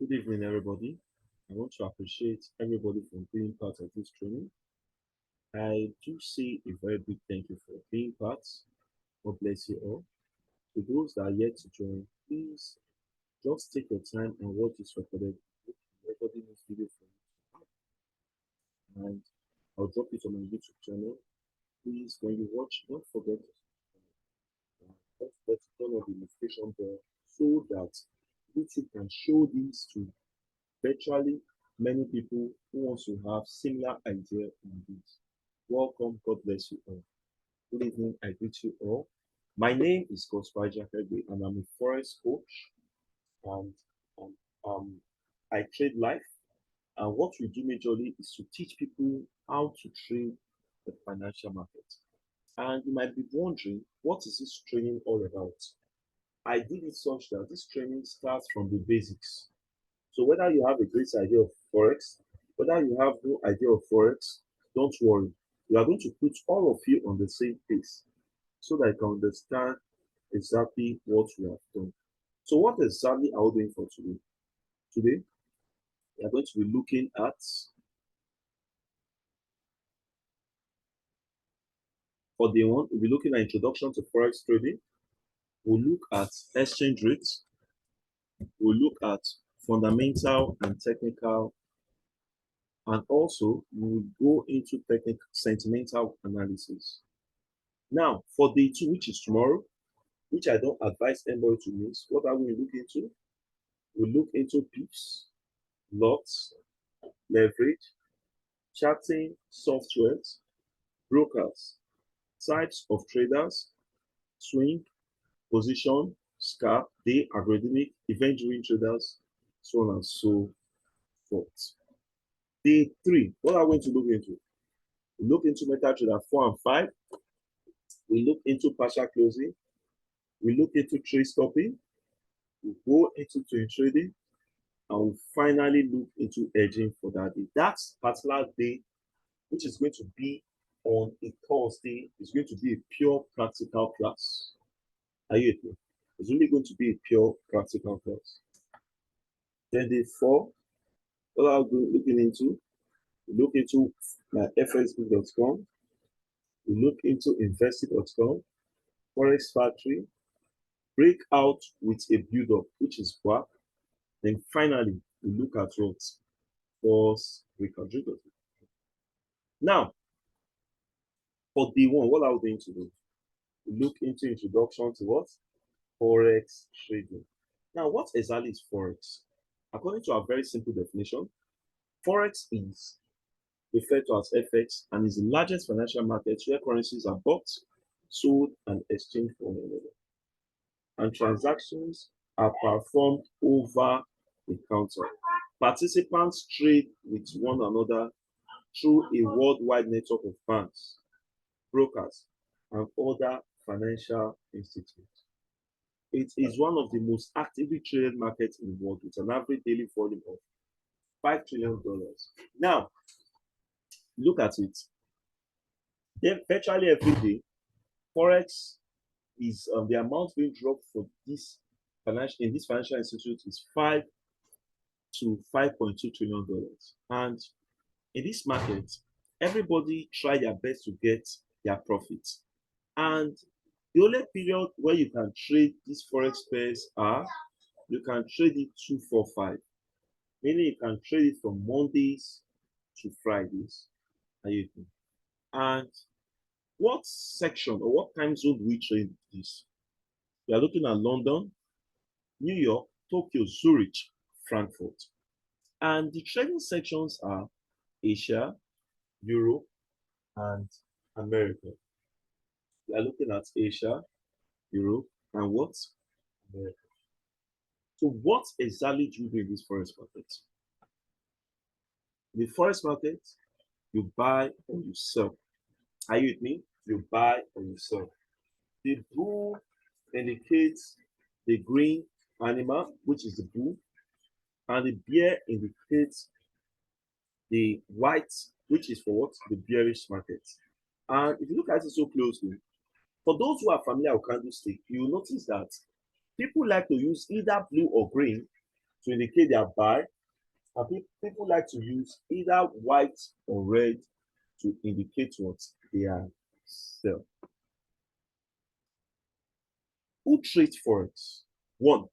Good evening, everybody. I want to appreciate everybody for being part of this training. I do say a very big thank you for being part. God bless you all. To those that are yet to join, please just take your time and watch this recording this video for you. And I'll drop it on my YouTube channel. Please, when you watch, don't forget to turn on the notification bell so that YouTube can show these to virtually many people who want to have similar idea on this. Welcome. God bless you all. Good evening. I greet you all. My name is Gospel Jakebe, and I'm a forex coach. And um, um, I trade life. And what we do majorly is to teach people how to trade the financial market. And you might be wondering, what is this training all about? I did it such that this training starts from the basics. So whether you have a great idea of forex, whether you have no idea of forex, don't worry. We are going to put all of you on the same pace so that you can understand exactly what we have done. So what exactly are we doing for today? Today, we are going to be looking at, for day one, we'll be looking at introduction to forex trading. We'll look at exchange rates. We'll look at fundamental and technical, and also we'll go into technical sentimental analysis. Now, for day two, which is tomorrow, which I don't advise anybody to miss, what are we looking into? We look into pips, lots, leverage, charting softwares, brokers, types of traders, swing, position, scalp, day, algorithmic, event-driven traders, so on and so forth. Day three, what are we going to look into? We look into MetaTrader 4 and 5. We look into partial closing. We look into trade stopping. We go into trade trading, and we finally look into hedging for that day. That particular day, which is going to be on a Thursday, is going to be a pure practical class. Are you with me? It's really going to be a pure practical class. Then day four, what are we looking into? We look into my fxbook.com. We look into investing.com, Forex Factory, breakout with a build-up, which is back. Then finally, we look at what? False breakout. Now, for day one, what are we going to do? We look into introduction to what? Forex trading. Now, what exactly is Forex? According to our very simple definition, Forex is referred to as FX and is the largest financial market where currencies are bought, sold, and exchanged for one another. And transactions are performed over the counter. Participants trade with one another through a worldwide network of banks, brokers, and other financial institutions. It is one of the most actively traded markets in the world with an average daily volume of $5 trillion. Now, look at it. Virtually every day, Forex is the amount being dropped for this financial institute is 5 to $5.2 trillion. And in this market, everybody try their best to get their profits. And the only period where you can trade these forex pairs are you can trade it 245, meaning you can trade it from Mondays to Fridays. And what section or what time zone do we trade this? We are looking at London, New York, Tokyo, Zurich, Frankfurt. And the trading sections are Asia, Europe, and America. We are looking at Asia, Europe, and what? America. So what exactly do you do in this forex market? In the forex market, you buy or you sell. Are you with me? You buy or you sell. The blue indicates the green animal, which is the bull, and the bear indicates the white, which is for what? The bearish market. And if you look at it so closely, for those who are familiar with candlestick, you will notice that people like to use either blue or green to indicate their buy, and people like to use either white or red to indicate what they are sell. Who trades forex? One,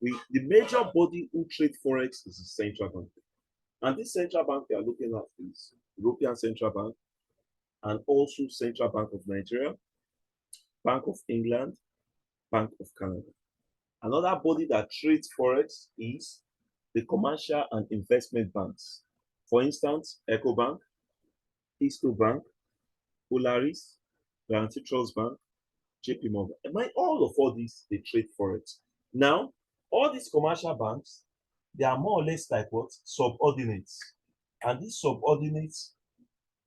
the major body who trade forex is the central bank, and this central bank we are looking at is European Central Bank and also Central Bank of Nigeria, Bank of England, Bank of Canada. Another body that trades forex is the commercial and investment banks. For instance, EcoBank, Easto Bank, Polaris, Guaranty Trust Bank, JP Morgan. All these they trade forex. Now, all these commercial banks, they are more or less like what? Subordinates. And these subordinates,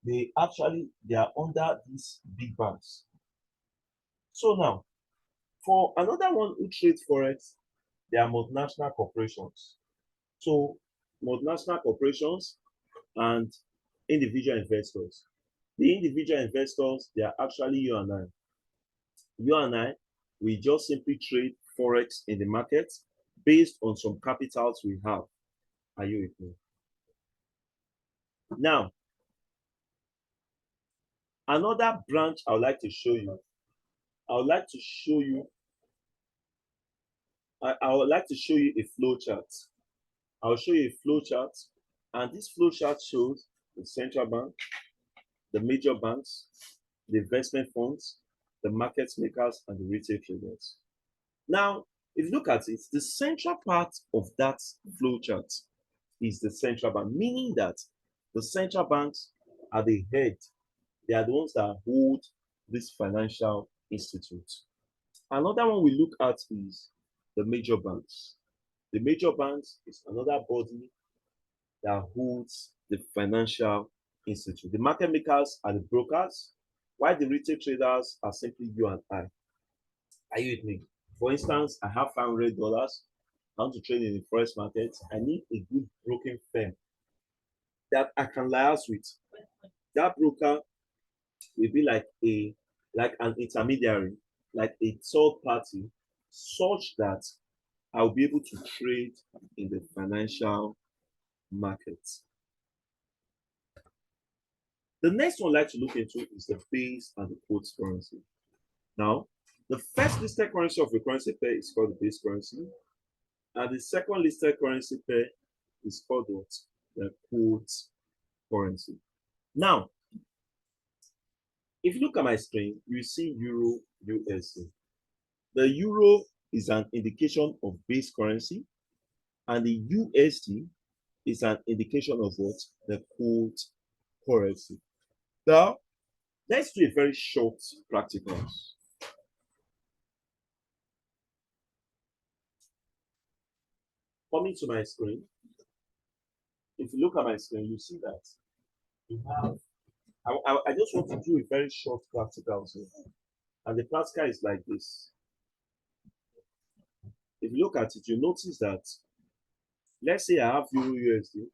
they are under these big banks. So now, for another one who trades forex, they are multinational corporations. So multinational corporations and individual investors. The individual investors, they are actually you and I. You and I, we just simply trade forex in the market based on some capitals we have. Are you with me? Now, another branch I would like to show you. I would like to show you a flow chart. I'll show you a flow chart, and this flow chart shows the central bank, the major banks, the investment funds, the market makers, and the retail traders. Now, if you look at it, the central part of that flow chart is the central bank, meaning that the central banks are the head, they are the ones that hold this financial institute. Another one we look at is the major banks. The major banks is another body that holds the financial institute. The market makers are the brokers, while the retail traders are simply you and I. Are you with me? For instance, I have $500. I want to trade in the forex market. I need a good broking firm that I can liaise with. That broker will be like an intermediary, like a third party, such that I'll be able to trade in the financial markets. The next one I'd like to look into is the base and the quotes currency. Now, the first listed currency of a currency pair is called the base currency, and the second listed currency pair is called what? The quotes currency. Now, if you look at my screen, you see Euro USD. The Euro is an indication of base currency, and the USD is an indication of what? The quote currency. Now, let's do a very short practical. Coming to my screen, if you look at my screen, you see that you have, I just want to do a very short practical here. And the practical is like this. If you look at it, you notice that, let's say I have Euro USD.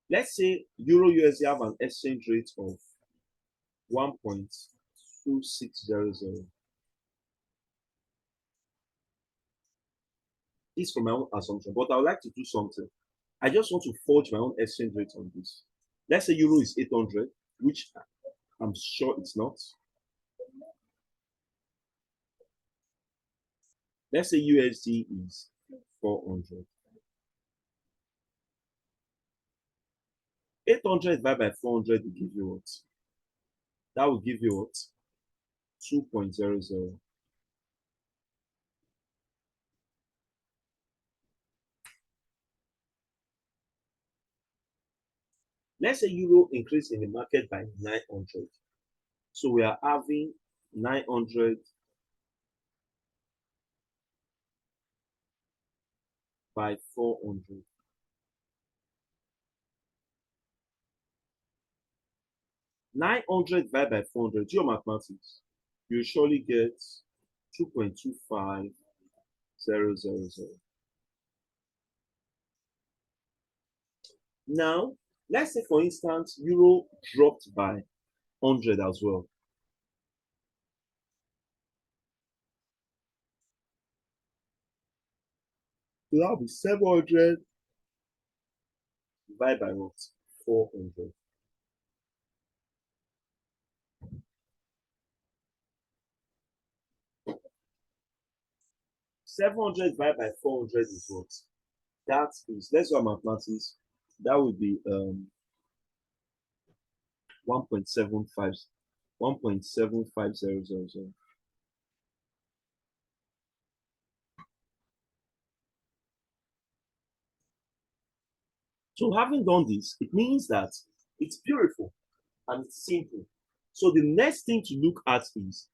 Let's say Euro USD have an exchange rate of 1.2600. This from my own assumption, but I would like to do something. I just want to forge my own exchange rate on this. Let's say Euro is 800, which I'm sure it's not. Let's say USD is 400. 800 divided by 400 will give you what? That will give you what? 2.00. Let's say Euro increase in the market by 900. So we are having 900 by 400. 900 divided by 400, your mathematics, you surely get 2.25000. Now, let's say for instance, euro dropped by 100 as well. So that'll be 700 divided by what? 400. 700 divided by 400 is what? That is, let's do mathematics. That would be 1.75, 1.75000. So having done this, it means that it's beautiful and it's simple. So the next thing to look at is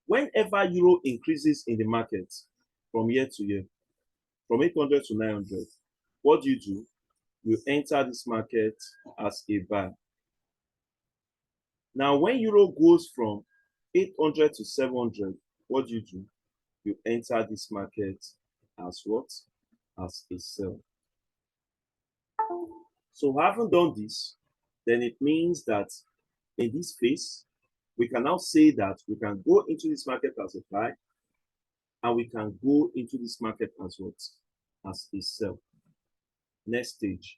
whenever euro increases in the market from year to year, from 800 to 900, what do? You enter this market as a buy. Now, when euro goes from 800 to 700, what do? You enter this market as what? As a sell. So having done this, then it means that in this phase, we can now say that we can go into this market as a buy, and we can go into this market as what? As a sell. Next stage.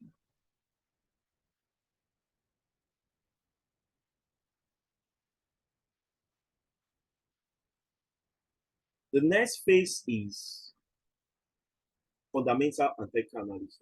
The next phase is fundamental and technical analysis.